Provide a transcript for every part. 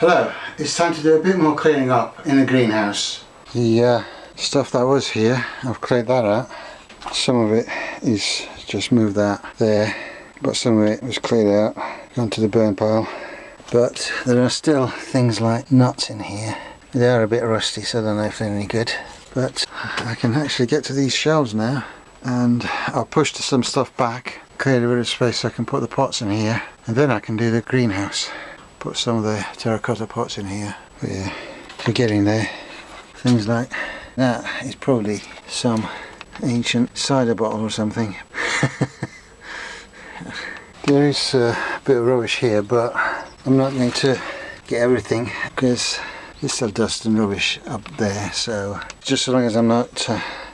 Hello, it's time to do a bit more cleaning up in the greenhouse. The stuff that was here, I've cleared that out. Some of it is just moved that there, but some of it was cleared out, gone to the burn pile. But there are still things like nuts in here. They are a bit rusty, so I don't know if they're any good. But I can actually get to these shelves now, and I'll push some stuff back, clear a bit of space so I can put the pots in here, and then I can do the greenhouse. Put some of the terracotta pots in here. But yeah, we're getting there. Things like that is probably some ancient cider bottle or something. There is a bit of rubbish here, but I'm not going to get everything because there's still dust and rubbish up there. So just so long as I'm not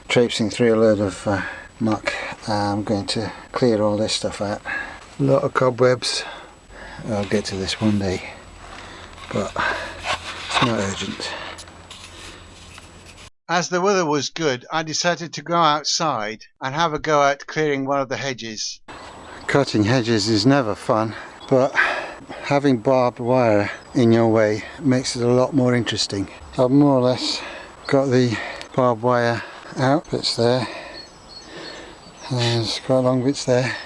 traipsing through a load of muck, I'm going to clear all this stuff out. A lot of cobwebs. I'll get to this one day, but it's not urgent. As the weather was good, I decided to go outside and have a go at clearing one of the hedges. Cutting hedges is never fun, but having barbed wire in your way makes it a lot more interesting. I've more or less got the barbed wire out, bits there, and there's quite long bits there.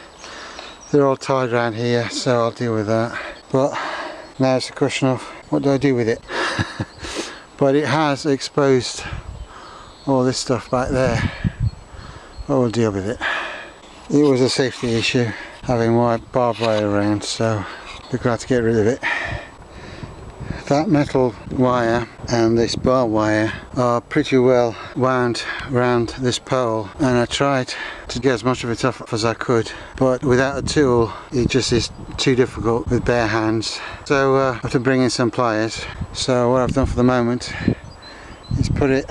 They're all tied around here, so I'll deal with that. But now it's a question of what do I do with it? But it has exposed all this stuff back there. But we'll deal with it. It was a safety issue having barbed wire around, so we're glad to get rid of it. That metal wire and this barbed wire are pretty well wound around this pole, and I tried to get as much of it off as I could, but without a tool it just is too difficult with bare hands, so I have to bring in some pliers. So what I've done for the moment is put it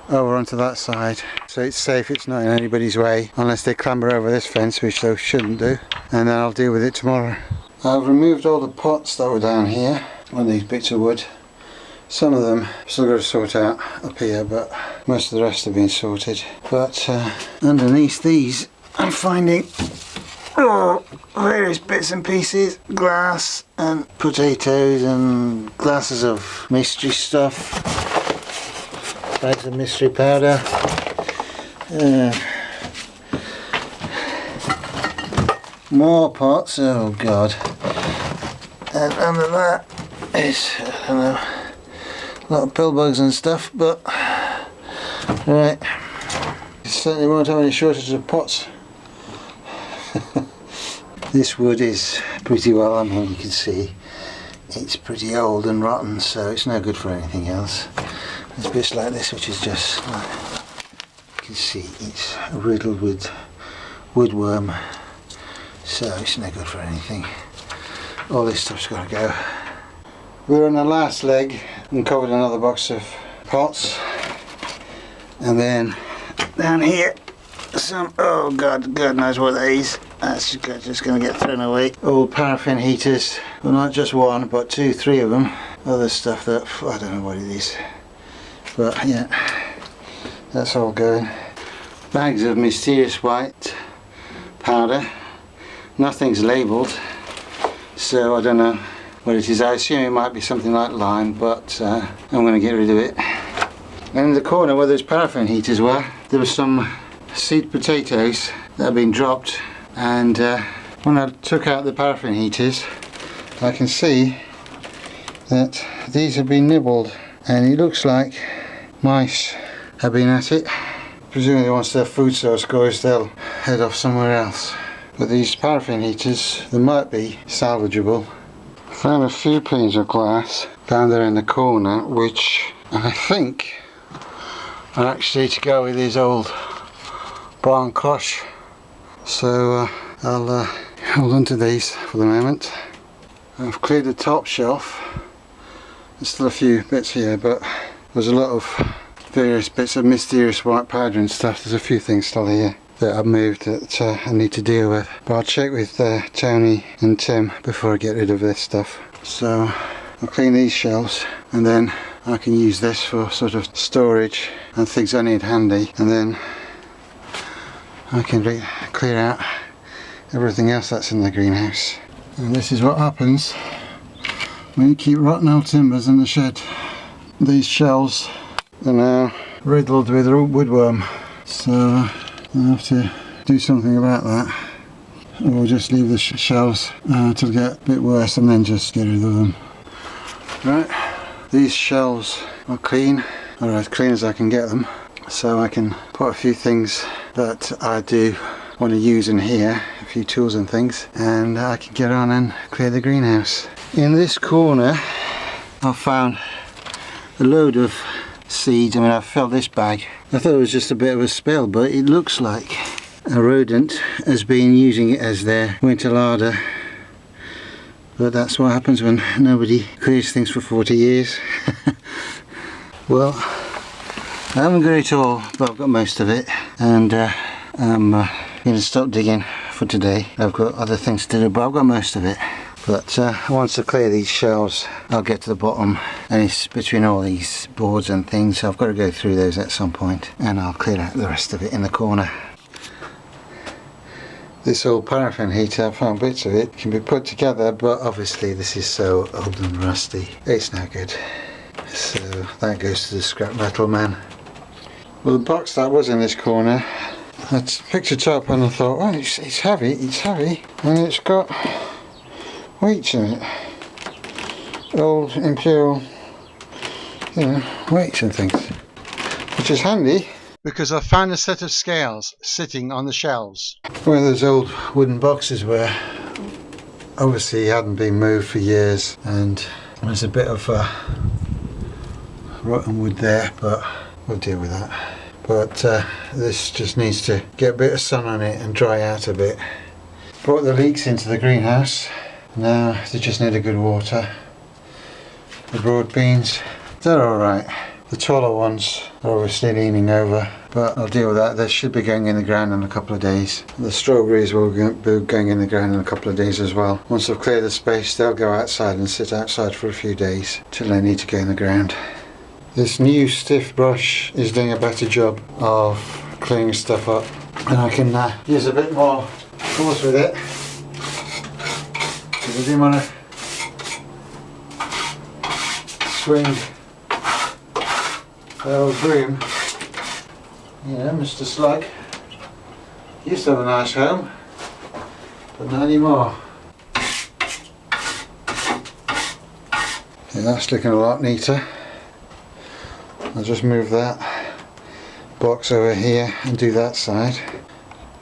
over onto that side so it's safe, it's not in anybody's way unless they clamber over this fence, which they shouldn't do, and then I'll deal with it tomorrow. I've removed all the pots that were down here on these bits of wood. Some of them I've still got to sort out up here, but most of the rest have been sorted. But underneath these I'm finding various bits and pieces, glass and potatoes and glasses of mystery stuff, bags of mystery powder, more pots, oh god, and under that is, I don't know, a lot of pill bugs and stuff, but right, you certainly won't have any shortage of pots. This wood is pretty well, I mean, you can see it's pretty old and rotten, so it's no good for anything else. There's bits like this which is just, you can see it's riddled with woodworm, so it's no good for anything. All this stuff's got to go. We're on the last leg and covered another box of pots, and then down here some, oh god knows what that is. That's just going to get thrown away. Old paraffin heaters, well not just one but two, three of them. Other stuff that, I don't know what it is, but yeah, that's all going. Bags of mysterious white powder, nothing's labelled, so I don't know what it is. I assume it might be something like lime, but I'm going to get rid of it. And in the corner where those paraffin heaters were, there were some seed potatoes that had been dropped, and when I took out the paraffin heaters I can see that these have been nibbled, and it looks like mice have been at it. Presumably once their food source goes they'll head off somewhere else. But these paraffin heaters, they might be salvageable. Found a few panes of glass down there in the corner, which I think are actually to go with these old barn cloche. So I'll hold on to these for the moment. I've cleared the top shelf. There's still a few bits here, but there's a lot of various bits of mysterious white powder and stuff. There's a few things still here that I've moved that I need to deal with. But I'll check with Tony and Tim before I get rid of this stuff. So I'll clean these shelves, and then I can use this for sort of storage and things I need handy, and then I can clear out everything else that's in the greenhouse. And this is what happens We keep rotten old timbers in the shed. These shelves are now riddled with woodworm, so I have to do something about that, or just leave the shelves till they get a bit worse and then just get rid of them. Right, these shelves are clean, or as clean as I can get them, so I can put a few things that I do want to use in here, a few tools and things, and I can get on and clear the greenhouse. In this corner I found a load of seeds. I mean, I filled this bag. I thought it was just a bit of a spill, but it looks like a rodent has been using it as their winter larder. But that's what happens when nobody clears things for 40 years. Well, I haven't got it all, but I've got most of it, and I'm going to stop digging for today. I've got other things to do, but I've got most of it. But once I clear these shelves, I'll get to the bottom, and it's between all these boards and things, so I've got to go through those at some point, and I'll clear out the rest of it in the corner. This old paraffin heater, I found bits of it, can be put together, but obviously this is so old and rusty, it's no good. So that goes to the scrap metal man. Well, the box that was in this corner, I picked it up and I thought, oh, it's heavy, and it's got weights in it. Old imperial, you know, weights and things. Which is handy, because I found a set of scales sitting on the shelves where those old wooden boxes were. Obviously hadn't been moved for years, and there's a bit of rotten wood there, but we'll deal with that. But this just needs to get a bit of sun on it and dry out a bit. Brought the leeks into the greenhouse. Now they just need a good water. The broad beans, they're alright. The taller ones are obviously leaning over, but I'll deal with that. They should be going in the ground in a couple of days. The strawberries will be going in the ground in a couple of days as well. Once I've cleared the space, they'll go outside and sit outside for a few days till they need to go in the ground. This new stiff brush is doing a better job of cleaning stuff up, and I can use a bit more force with it, because I didn't want to swing the old broom. You know, Mr. Slug used to have a nice home, but not anymore. Yeah, that's looking a lot neater. I'll just move that box over here and do that side.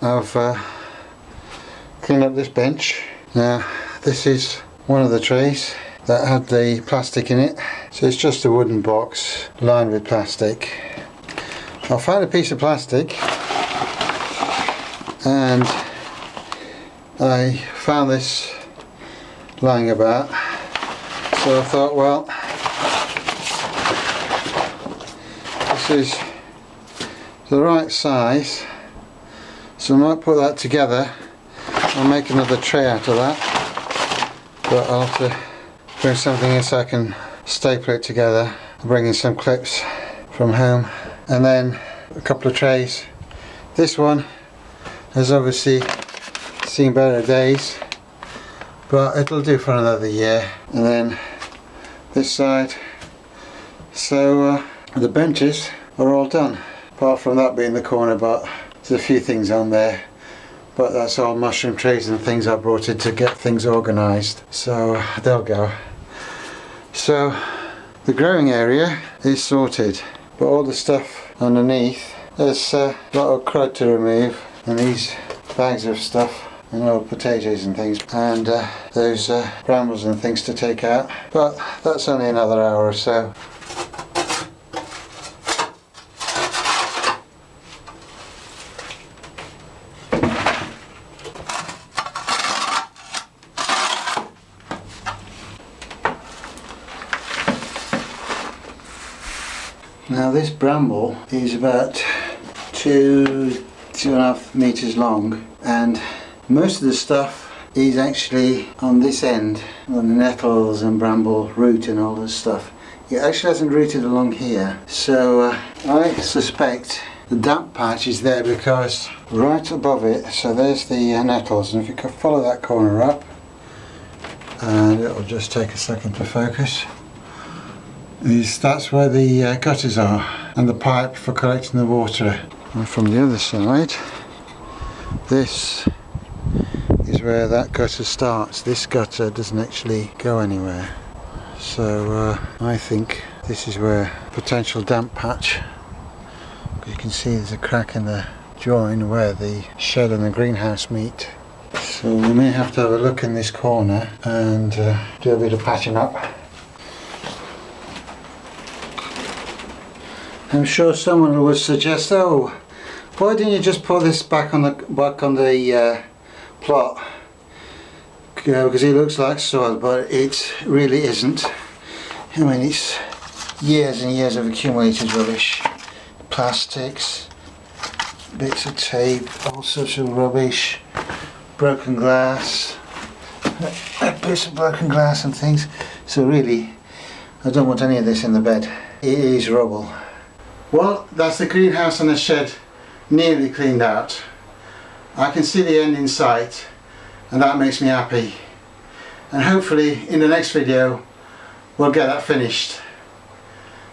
I've cleaned up this bench. Now this is one of the trays that had the plastic in it, so it's just a wooden box lined with plastic. I found a piece of plastic, and I found this lying about, so I thought, well, this is the right size, so I might put that together. I'll make another tray out of that, but I'll have to bring something in so I can staple it together. I'll bring in some clips from home, and then a couple of trays. This one has obviously seen better days, but it'll do for another year. And then this side, so the benches are all done, apart from that being the corner, but there's a few things on there, but that's all mushroom trays and things I brought in to get things organised, so they'll go. So the growing area is sorted, but all the stuff underneath, there's a lot of crud to remove, and these bags of stuff and old potatoes and things, and those brambles and things to take out, but that's only another hour or so. Now this bramble is about 2.5 meters long, and most of the stuff is actually on this end, on the nettles and bramble root and all this stuff. It actually hasn't rooted along here, so I suspect the damp patch is there because right above it, so there's the nettles, and if you could follow that corner up, and it'll just take a second to focus. That's where the gutters are and the pipe for collecting the water. And from the other side, this is where that gutter starts. This gutter doesn't actually go anywhere, so I think this is where potential damp patch. You can see there's a crack in the join where the shed and the greenhouse meet. So we may have to have a look in this corner and do a bit of patching up. I'm sure someone would suggest, oh, why didn't you just put this back on the plot? Because it looks like soil, but it really isn't. I mean, it's years and years of accumulated rubbish, plastics, bits of tape, all sorts of rubbish, broken glass, bits of broken glass and things. So really, I don't want any of this in the bed. It is rubble. Well, that's the greenhouse and the shed nearly cleaned out. I can see the end in sight, and that makes me happy. And hopefully in the next video we'll get that finished.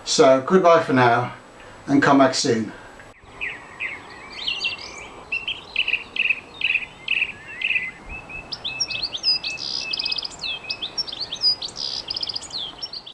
So goodbye for now, and come back soon.